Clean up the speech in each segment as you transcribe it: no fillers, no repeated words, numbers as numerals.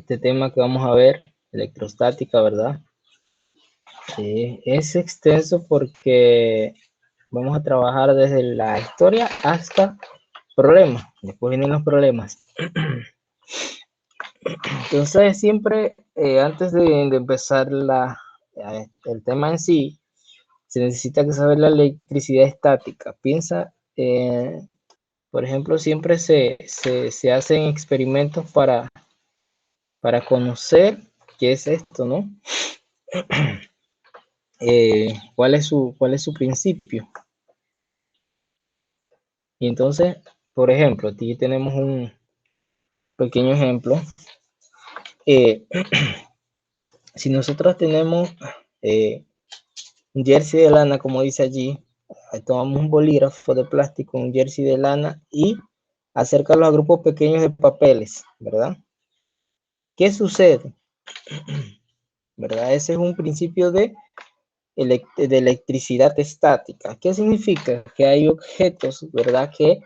este tema que vamos a ver, electrostática, ¿verdad? Es extenso porque vamos a trabajar desde la historia hasta problemas. Después vienen los problemas. Entonces, siempre antes de empezar el tema en sí, se necesita que saber la electricidad estática. Piensa, por ejemplo, siempre se hacen experimentos para conocer qué es esto, ¿no? ¿Cuál es su principio? Y entonces, por ejemplo, aquí tenemos un pequeño ejemplo. Si nosotros tenemos un jersey de lana, como dice allí, tomamos un bolígrafo de plástico, un jersey de lana y acercarlo a grupos pequeños de papeles, ¿verdad? ¿Qué sucede? ¿Verdad? Ese es un principio de electricidad estática. ¿Qué significa? Que hay objetos, ¿verdad? Que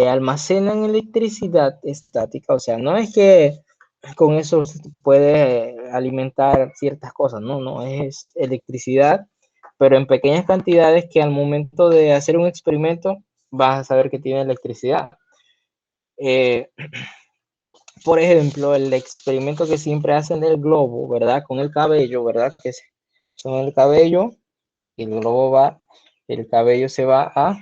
almacenan electricidad estática. O sea, no es que con eso puede alimentar ciertas cosas, no, es electricidad, pero en pequeñas cantidades que al momento de hacer un experimento vas a saber que tiene electricidad. Por ejemplo, el experimento que siempre hacen del globo, ¿verdad? Con el cabello, ¿verdad? Que son el cabello y el globo va, el cabello se va a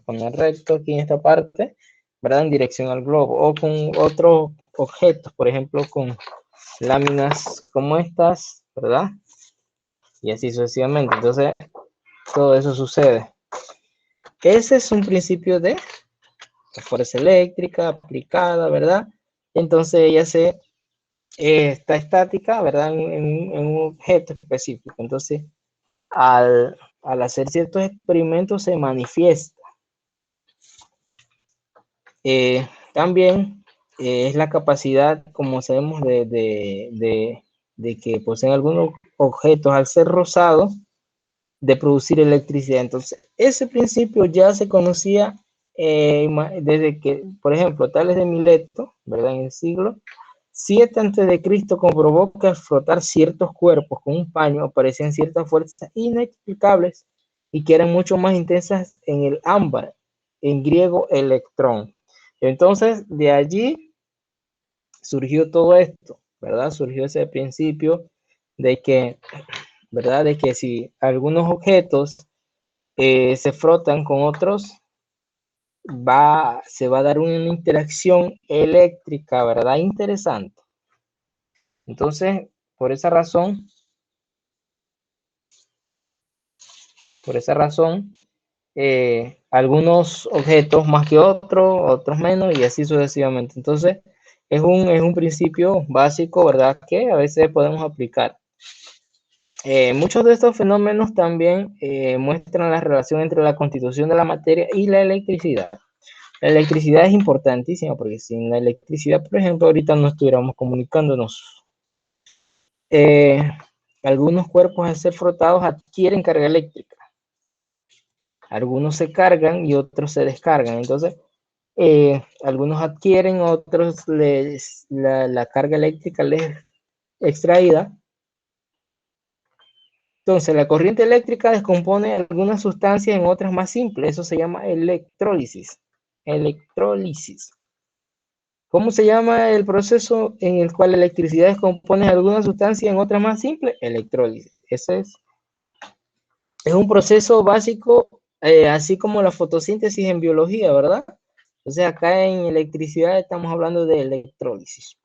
poner recto aquí en esta parte, ¿verdad? En dirección al globo. O con otros objetos, por ejemplo, con láminas como estas, ¿verdad? Y así sucesivamente. Entonces, todo eso sucede. Ese es un principio de fuerza eléctrica aplicada, ¿verdad? Entonces ella está estática, ¿verdad? En un objeto específico. Entonces, al hacer ciertos experimentos se manifiesta. También es la capacidad, como sabemos, de que poseen algunos objetos al ser rosados, de producir electricidad. Entonces, ese principio ya se conocía desde que, por ejemplo, Tales de Mileto, ¿verdad? En el siglo 7 a.C. comprobó que al frotar ciertos cuerpos con un paño aparecían ciertas fuerzas inexplicables y que eran mucho más intensas en el ámbar, en griego electrón. Entonces, de allí surgió todo esto, ¿verdad? Surgió ese principio de que, ¿verdad? De que si algunos objetos se frotan con otros, se va a dar una interacción eléctrica, ¿verdad? Interesante. Entonces, por esa razón, algunos objetos más que otros, otros menos y así sucesivamente. Entonces, es un principio básico, ¿verdad? Que a veces podemos aplicar. Muchos de estos fenómenos también muestran la relación entre la constitución de la materia y la electricidad. La electricidad es importantísima porque sin la electricidad, por ejemplo, ahorita no estuviéramos comunicándonos. Algunos cuerpos al ser frotados adquieren carga eléctrica. Algunos se cargan y otros se descargan. Entonces, algunos adquieren, otros la carga eléctrica les extraída. Entonces, la corriente eléctrica descompone algunas sustancias en otras más simples. Eso se llama electrólisis. Electrólisis. ¿Cómo se llama el proceso en el cual la electricidad descompone alguna sustancia en otra más simple? Electrólisis. Ese es un proceso básico, así como la fotosíntesis en biología, ¿verdad? Entonces acá en electricidad estamos hablando de electrólisis.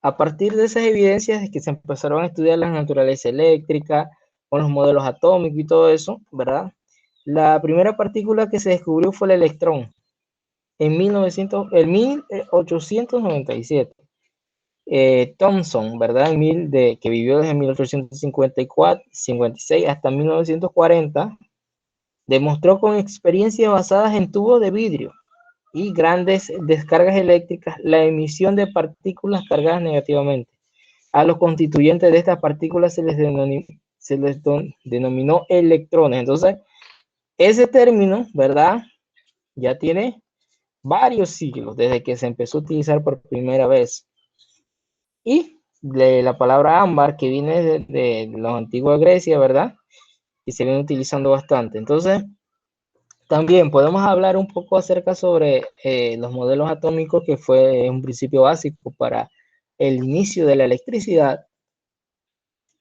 A partir de esas evidencias es que se empezaron a estudiar la naturaleza eléctrica, con los modelos atómicos y todo eso, ¿verdad? La primera partícula que se descubrió fue el electrón en 1897. Thomson, ¿verdad? Que vivió desde 1856 hasta 1940, demostró con experiencias basadas en tubos de vidrio y grandes descargas eléctricas la emisión de partículas cargadas negativamente. A los constituyentes de estas partículas se les denominó electrones. Entonces, ese término, ¿verdad? Ya tiene varios siglos desde que se empezó a utilizar por primera vez. Y de la palabra ámbar, que viene de la antigua Grecia, ¿verdad? Y se viene utilizando bastante. Entonces, también podemos hablar un poco acerca sobre los modelos atómicos, que fue un principio básico para el inicio de la electricidad.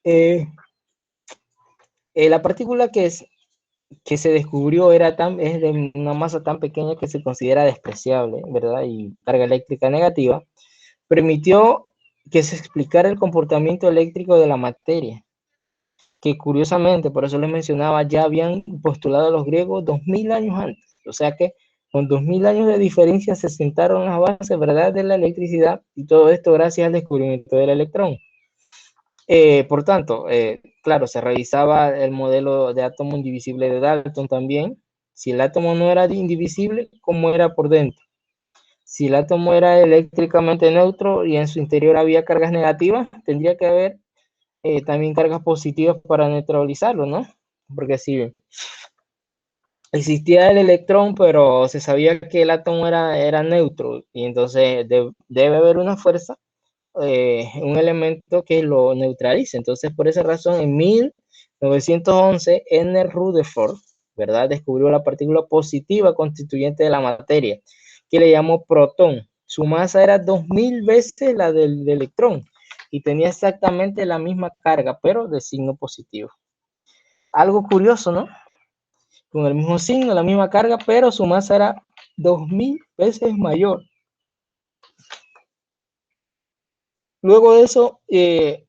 Eh, la partícula que se descubrió es de una masa tan pequeña que se considera despreciable, ¿verdad? Y carga eléctrica negativa, permitió que se explicara el comportamiento eléctrico de la materia, que curiosamente, por eso les mencionaba, ya habían postulado los griegos 2000 años antes. O sea que con 2000 años de diferencia se sentaron las bases, ¿verdad?, de la electricidad, y todo esto gracias al descubrimiento del electrón. Por tanto, claro, se revisaba el modelo de átomo indivisible de Dalton también. Si el átomo no era indivisible, ¿cómo era por dentro? Si el átomo era eléctricamente neutro y en su interior había cargas negativas, tendría que haber también cargas positivas para neutralizarlo, ¿no? Porque si existía el electrón, pero se sabía que el átomo era neutro, y entonces debe haber una fuerza, un elemento que lo neutralice. Entonces, por esa razón, en 1911, Ernest Rutherford, ¿verdad?, descubrió la partícula positiva constituyente de la materia, que le llamó protón. Su masa era 2000 veces la del electrón y tenía exactamente la misma carga, pero de signo positivo. Algo curioso, ¿no? Con el mismo signo, la misma carga, pero su masa era 2000 veces mayor. Luego de eso, de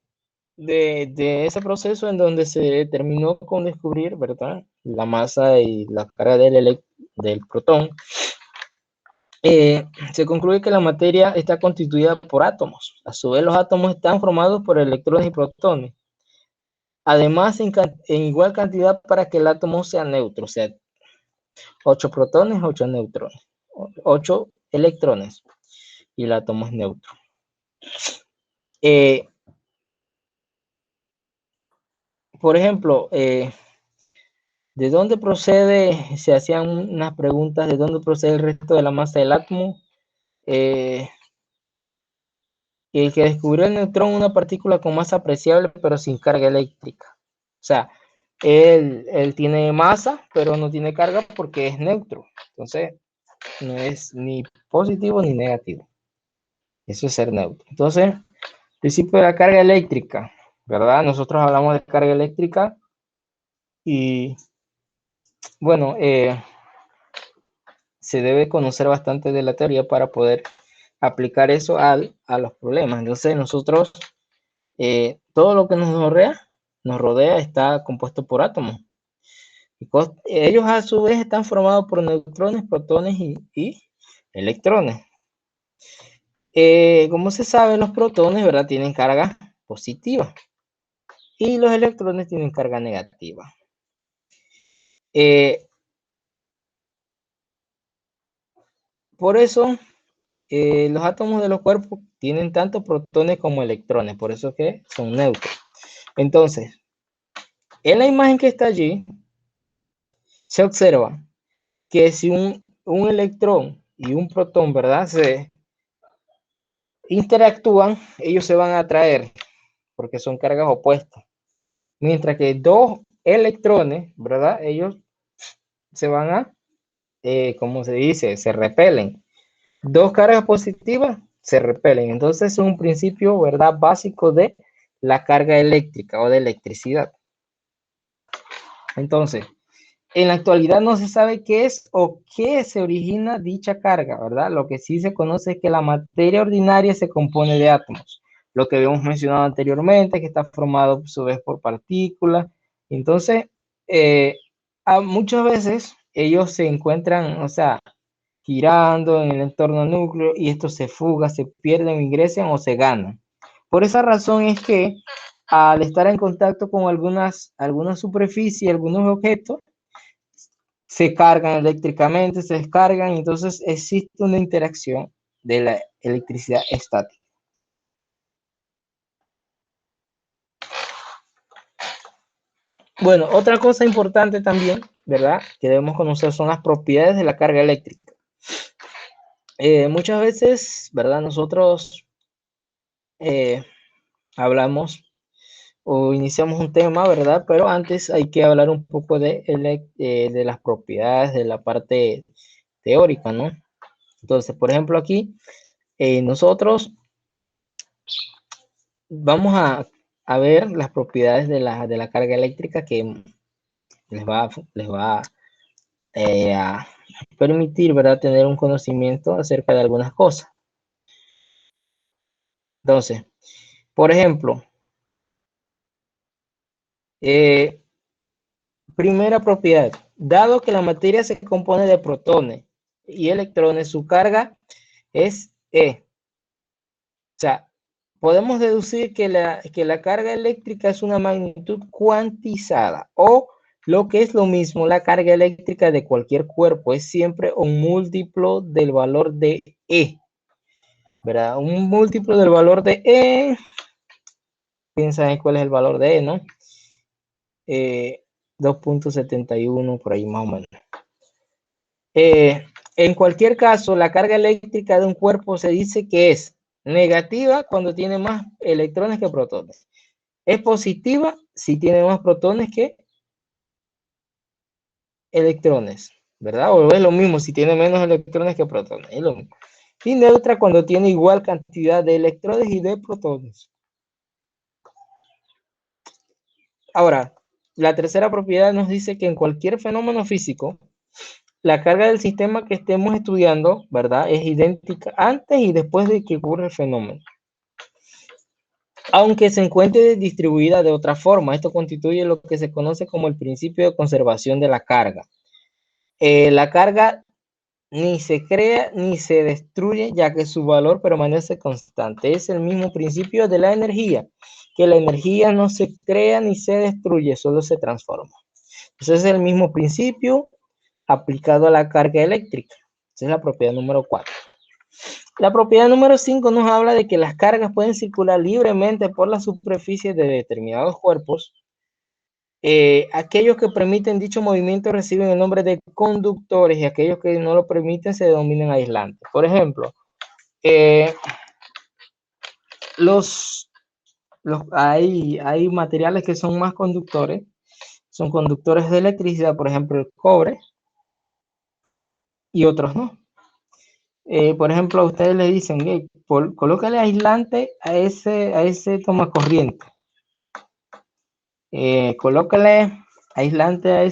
ese proceso en donde se terminó con descubrir, ¿verdad?, la masa y la carga del protón, se concluye que la materia está constituida por átomos. A su vez, los átomos están formados por electrones y protones. Además, en igual cantidad para que el átomo sea neutro, o sea, 8 protones, 8 neutrones, 8 electrones, y el átomo es neutro. Por ejemplo, ¿de dónde procede? Se hacían unas preguntas, ¿de dónde procede el resto de la masa del átomo? El que descubrió el neutrón, una partícula con masa apreciable, pero sin carga eléctrica. O sea, él tiene masa, pero no tiene carga porque es neutro. Entonces, no es ni positivo ni negativo. Eso es ser neutro. Entonces, principio de la carga eléctrica, ¿verdad? Nosotros hablamos de carga eléctrica y, bueno, se debe conocer bastante de la teoría para poder aplicar eso a los problemas. Entonces, nosotros, todo lo que nos rodea está compuesto por átomos. Y ellos a su vez están formados por neutrones, protones y electrones. Como se sabe, los protones, ¿verdad?, tienen carga positiva y los electrones tienen carga negativa. Por eso, los átomos de los cuerpos tienen tanto protones como electrones, por eso que son neutros. Entonces, en la imagen que está allí, se observa que si un electrón y un protón, ¿verdad?, se interactúan, ellos se van a atraer porque son cargas opuestas. Mientras que dos electrones, ¿verdad?, ellos se van a, ¿cómo se dice?, se repelen. Dos cargas positivas se repelen. Entonces es un principio, ¿verdad?, básico de la carga eléctrica o de electricidad. Entonces, en la actualidad no se sabe qué es o qué se origina dicha carga, ¿verdad? Lo que sí se conoce es que la materia ordinaria se compone de átomos. Lo que habíamos mencionado anteriormente, que está formado a su vez por partículas. Entonces, muchas veces ellos se encuentran, o sea, girando en el entorno núcleo, y esto se fuga, se pierden, ingresan o se ganan. Por esa razón es que al estar en contacto con algunas superficies, algunos objetos, se cargan eléctricamente, se descargan, entonces existe una interacción de la electricidad estática. Bueno, otra cosa importante también, ¿verdad?, que debemos conocer son las propiedades de la carga eléctrica. Muchas veces, ¿verdad?, nosotros hablamos o iniciamos un tema, ¿verdad? Pero antes hay que hablar un poco de las propiedades de la parte teórica, ¿no? Entonces, por ejemplo, aquí nosotros vamos a ver las propiedades de la carga eléctrica que les va a permitir, ¿verdad?, tener un conocimiento acerca de algunas cosas. Entonces, por ejemplo, primera propiedad, dado que la materia se compone de protones y electrones, su carga es E. O sea, podemos deducir que la carga eléctrica es una magnitud cuantizada, o lo que es lo mismo, la carga eléctrica de cualquier cuerpo es siempre un múltiplo del valor de E, ¿verdad? Un múltiplo del valor de E, piensa en cuál es el valor de E, ¿no? 2.71, por ahí más o menos. En cualquier caso, la carga eléctrica de un cuerpo se dice que es negativa cuando tiene más electrones que protones. Es positiva si tiene más protones que electrones, ¿verdad? O es lo mismo si tiene menos electrones que protones. Es lo mismo. Y neutra cuando tiene igual cantidad de electrones y de protones. Ahora, la tercera propiedad nos dice que en cualquier fenómeno físico, la carga del sistema que estemos estudiando, ¿verdad?, es idéntica antes y después de que ocurra el fenómeno, aunque se encuentre distribuida de otra forma. Esto constituye lo que se conoce como el principio de conservación de la carga. La carga ni se crea ni se destruye, ya que su valor permanece constante. Es el mismo principio de la energía, que la energía no se crea ni se destruye, solo se transforma. Entonces es el mismo principio aplicado a la carga eléctrica. Esa es la propiedad número 4. La propiedad número 5 nos habla de que las cargas pueden circular libremente por la superficie de determinados cuerpos. Aquellos que permiten dicho movimiento reciben el nombre de conductores y aquellos que no lo permiten se denominan aislantes. Por ejemplo, hay materiales que son más conductores, son conductores de electricidad, por ejemplo, el cobre, y otros no. Por ejemplo, a ustedes le dicen, hey, colócale aislante a ese tomacorriente. Colócale aislante a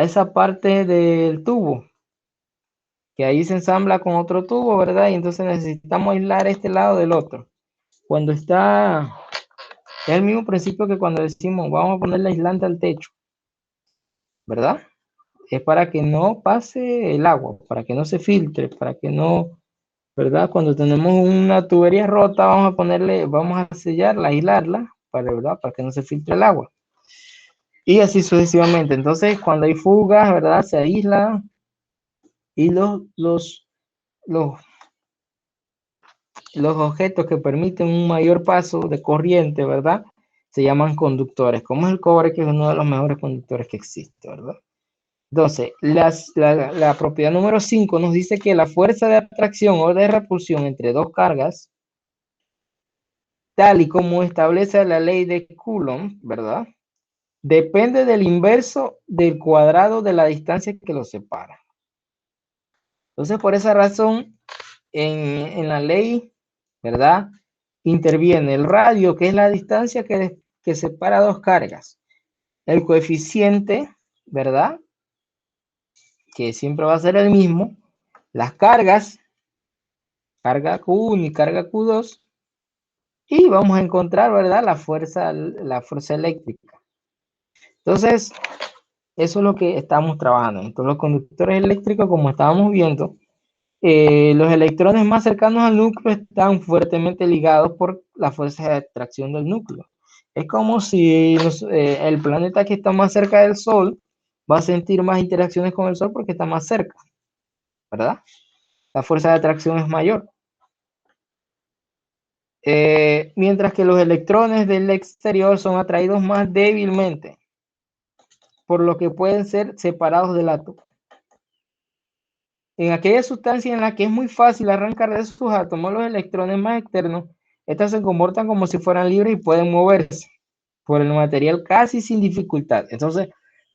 esa parte del tubo, que ahí se ensambla con otro tubo, ¿verdad? Y entonces necesitamos aislar este lado del otro. Cuando es el mismo principio que cuando decimos, vamos a ponerle aislante al techo, ¿verdad? Es para que no pase el agua, para que no se filtre, para que no, ¿verdad? Cuando tenemos una tubería rota, vamos a sellarla, aislarla, ¿verdad? Para que no se filtre el agua. Y así sucesivamente. Entonces, cuando hay fugas, ¿verdad? Se aísla y los objetos que permiten un mayor paso de corriente, ¿verdad?, se llaman conductores, como es el cobre, que es uno de los mejores conductores que existe, ¿verdad? Entonces, la propiedad número 5 nos dice que la fuerza de atracción o de repulsión entre dos cargas, tal y como establece la ley de Coulomb, ¿verdad?, depende del inverso del cuadrado de la distancia que los separa. Entonces, por esa razón, en la ley, ¿verdad?, interviene el radio, que es la distancia que separa dos cargas. El coeficiente, ¿verdad?, que siempre va a ser el mismo. Las cargas, carga Q1 y carga Q2. Y vamos a encontrar, ¿verdad?, la fuerza eléctrica. Entonces, eso es lo que estamos trabajando. Entonces, los conductores eléctricos, como estábamos viendo, los electrones más cercanos al núcleo están fuertemente ligados por la fuerza de atracción del núcleo. Es como si el planeta que está más cerca del Sol va a sentir más interacciones con el Sol porque está más cerca, ¿verdad? La fuerza de atracción es mayor. Mientras que los electrones del exterior son atraídos más débilmente, por lo que pueden ser separados del átomo. En aquella sustancia en la que es muy fácil arrancar de sus átomos los electrones más externos, estas se comportan como si fueran libres y pueden moverse por el material casi sin dificultad. Entonces,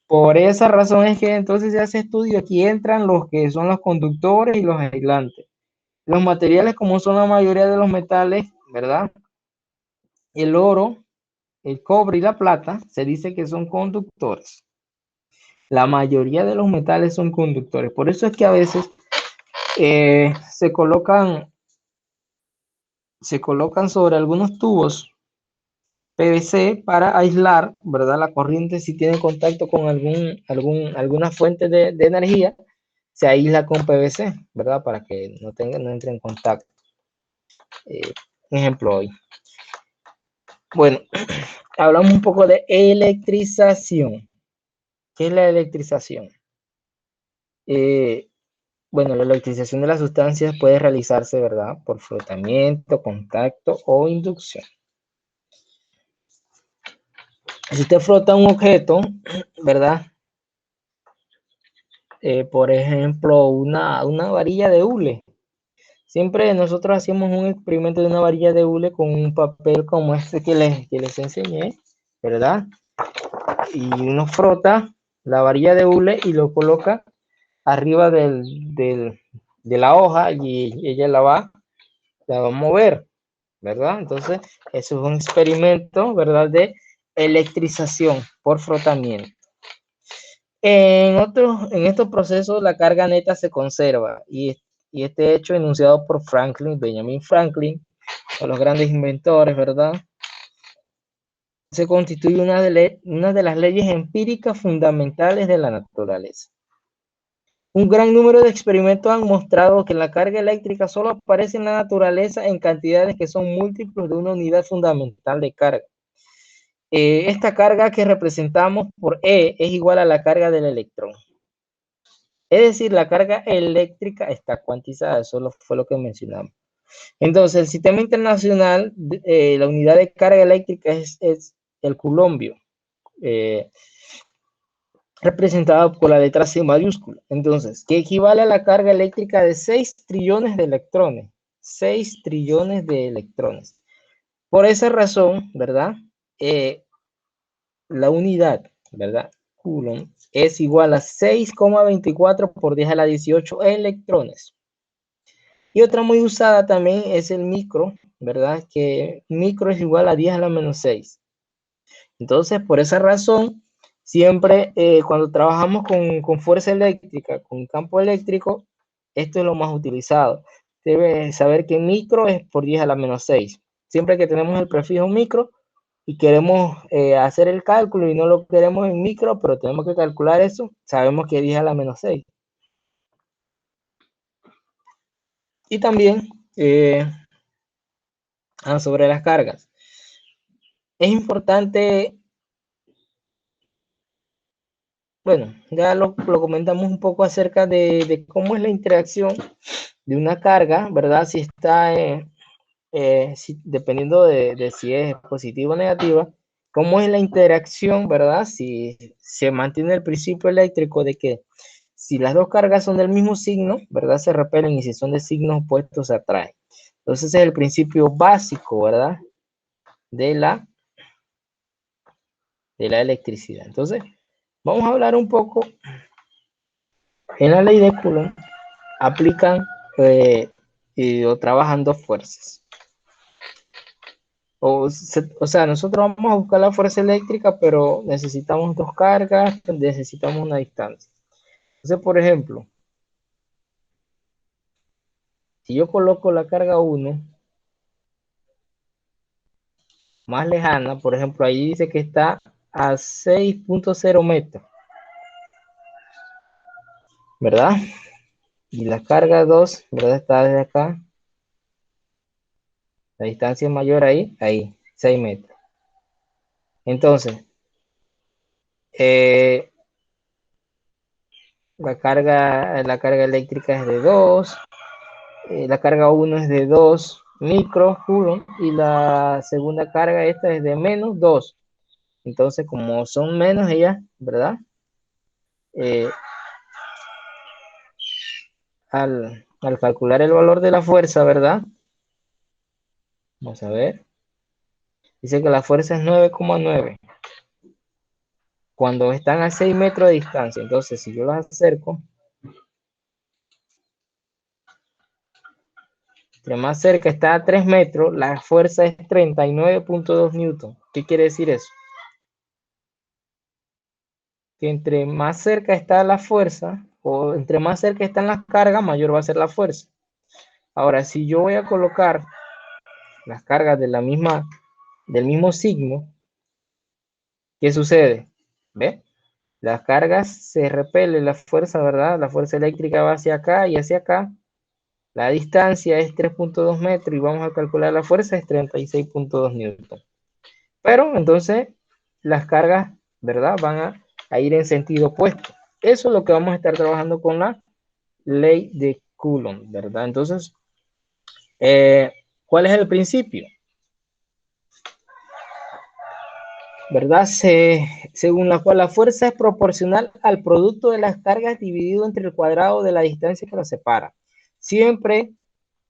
por esa razón es que entonces se hace estudio. Aquí entran los que son los conductores y los aislantes. Los materiales, como son la mayoría de los metales, ¿verdad? El oro, el cobre y la plata, se dice que son conductores. La mayoría de los metales son conductores. Por eso es que a veces se colocan sobre algunos tubos PVC para aislar, ¿verdad? La corriente, si tiene contacto con alguna fuente de energía, se aísla con PVC, ¿verdad? Para que no entre en contacto. Ejemplo hoy. Bueno, hablamos un poco de electrización. ¿Qué es la electrización? Bueno, la electrización de las sustancias puede realizarse, ¿verdad? Por frotamiento, contacto o inducción. Si usted frota un objeto, ¿verdad? Por ejemplo, una varilla de hule. Siempre nosotros hacíamos un experimento de una varilla de hule con un papel como este que les enseñé, ¿verdad? Y uno frota la varilla de hule y lo coloca arriba de la hoja y ella la va a mover, ¿verdad? Entonces, eso es un experimento, ¿verdad? De electrización por frotamiento. En estos procesos la carga neta se conserva y este hecho enunciado por Benjamin Franklin, de los grandes inventores, ¿verdad? Se constituye una de las leyes empíricas fundamentales de la naturaleza. Un gran número de experimentos han mostrado que la carga eléctrica solo aparece en la naturaleza en cantidades que son múltiplos de una unidad fundamental de carga. Esta carga que representamos por E es igual a la carga del electrón. Es decir, la carga eléctrica está cuantizada, eso fue lo que mencionamos. Entonces, el sistema internacional, la unidad de carga eléctrica es el coulombio, representado por la letra C mayúscula. Entonces, que equivale a la carga eléctrica de 6 trillones de electrones. 6 trillones de electrones. Por esa razón, ¿verdad? La unidad, ¿verdad? Coulomb es igual a 6,24 por 10 a la 18 electrones. Y otra muy usada también es el micro, ¿verdad? Que micro es igual a 10 a la menos 6. Entonces, por esa razón, siempre cuando trabajamos con fuerza eléctrica, con campo eléctrico, esto es lo más utilizado. Debe saber que micro es por 10 a la menos 6. Siempre que tenemos el prefijo micro y queremos hacer el cálculo y no lo queremos en micro, pero tenemos que calcular eso, sabemos que 10 a la menos 6. Y también sobre las cargas. Es importante, bueno, ya lo comentamos un poco acerca de cómo es la interacción de una carga, ¿verdad? Si está, dependiendo de si es positiva o negativa, cómo es la interacción, ¿verdad? Si se mantiene el principio eléctrico de que si las dos cargas son del mismo signo, ¿verdad? Se repelen y si son de signos opuestos se atraen. Entonces ese es el principio básico, ¿verdad? De la electricidad. Entonces, vamos a hablar un poco. En la ley de Coulomb aplican o trabajan dos fuerzas. O sea, nosotros vamos a buscar la fuerza eléctrica, pero necesitamos dos cargas, necesitamos una distancia. Entonces, por ejemplo, si yo coloco la carga 1 más lejana, por ejemplo, ahí dice que está a 6,0 metros, ¿verdad? Y la carga 2, ¿verdad? Está desde acá. La distancia es mayor ahí, 6 metros. Entonces, la carga eléctrica es de 2, la carga 1 es de 2 microcoulomb y la segunda carga esta es de menos 2. Entonces, como son menos ellas, ¿verdad? al calcular el valor de la fuerza, ¿verdad? Vamos a ver. Dice que la fuerza es 9,9 cuando están a 6 metros de distancia. Entonces, si yo los acerco, entre más cerca está a 3 metros, la fuerza es 39,2 newton. ¿Qué quiere decir eso? Que entre más cerca está la fuerza, o entre más cerca están las cargas, mayor va a ser la fuerza. Ahora, si yo voy a colocar las cargas de del mismo signo, ¿qué sucede? ¿Ve? Las cargas se repelen la fuerza, ¿verdad? La fuerza eléctrica va hacia acá y hacia acá. La distancia es 3,2 metros y vamos a calcular la fuerza es 36,2 newton. Pero entonces las cargas, ¿verdad? Van a ir en sentido opuesto. Eso es lo que vamos a estar trabajando con la ley de Coulomb, ¿verdad? Entonces, ¿cuál es el principio? ¿Verdad? Según la cual la fuerza es proporcional al producto de las cargas dividido entre el cuadrado de la distancia que las separa. Siempre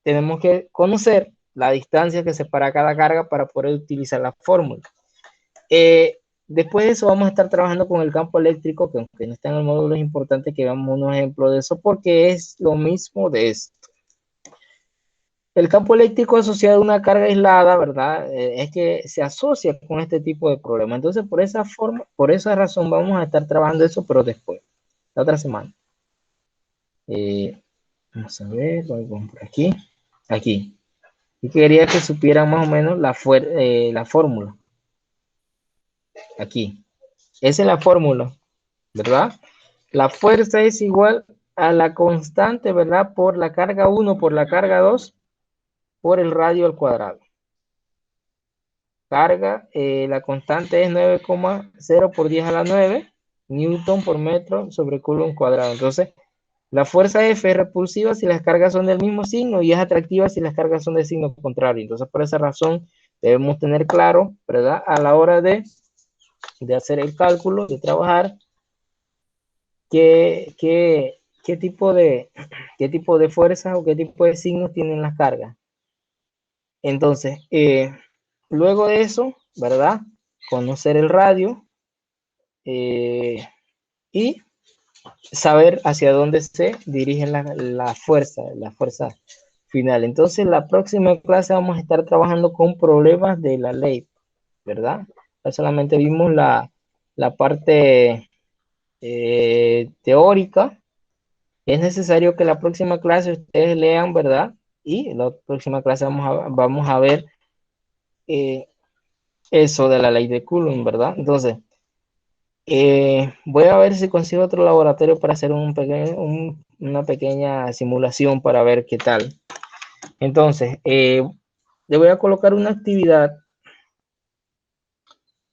tenemos que conocer la distancia que separa cada carga para poder utilizar la fórmula. Después de eso vamos a estar trabajando con el campo eléctrico, que aunque no está en el módulo es importante que veamos unos ejemplos de eso porque es lo mismo de esto. El campo eléctrico asociado a una carga aislada, ¿verdad? Es que se asocia con este tipo de problemas. Entonces, por esa razón vamos a estar trabajando eso, pero después, la otra semana. Vamos a ver, vamos por aquí. Aquí. Y quería que supieran más o menos la fórmula. Aquí. Esa es la fórmula, ¿verdad? La fuerza es igual a la constante, ¿verdad? Por la carga 1 por la carga 2 por el radio al cuadrado. Carga, la constante es 9,0 por 10 a la 9 newton por metro sobre coulomb cuadrado. Entonces, la fuerza F es repulsiva si las cargas son del mismo signo y es atractiva si las cargas son de signo contrario. Entonces, por esa razón, debemos tener claro, ¿verdad? A la hora de hacer el cálculo, de trabajar, qué tipo de fuerzas o qué tipo de signos tienen las cargas. Entonces, luego de eso, ¿verdad? Conocer el radio y saber hacia dónde se dirigen la fuerza final. Entonces, la próxima clase vamos a estar trabajando con problemas de la ley, ¿verdad? No solamente vimos la parte teórica. Es necesario que la próxima clase ustedes lean, ¿verdad? Y en la próxima clase vamos a ver eso de la ley de Coulomb, ¿verdad? Entonces, voy a ver si consigo otro laboratorio para hacer una pequeña simulación para ver qué tal. Entonces, le voy a colocar una actividad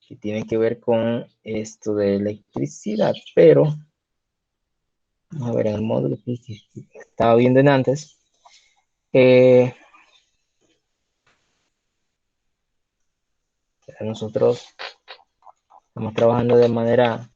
que tiene que ver con esto de electricidad, pero vamos a ver en el módulo que estaba viendo en antes. Nosotros estamos trabajando de manera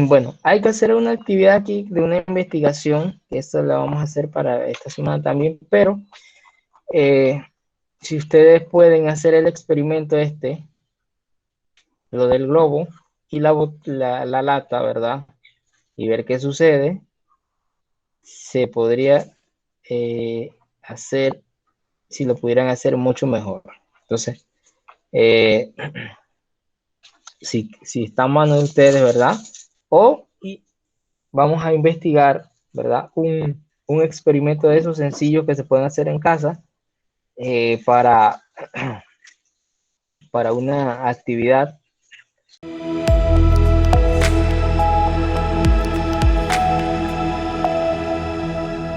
bueno, hay que hacer una actividad aquí de una investigación, que esto la vamos a hacer para esta semana también, pero si ustedes pueden hacer el experimento lo del globo y la lata, ¿verdad? Y ver qué sucede, se podría hacer, si lo pudieran hacer mucho mejor. Entonces, si está a mano de ustedes, ¿verdad? Y vamos a investigar, ¿verdad? Un experimento de esos sencillos que se pueden hacer en casa para una actividad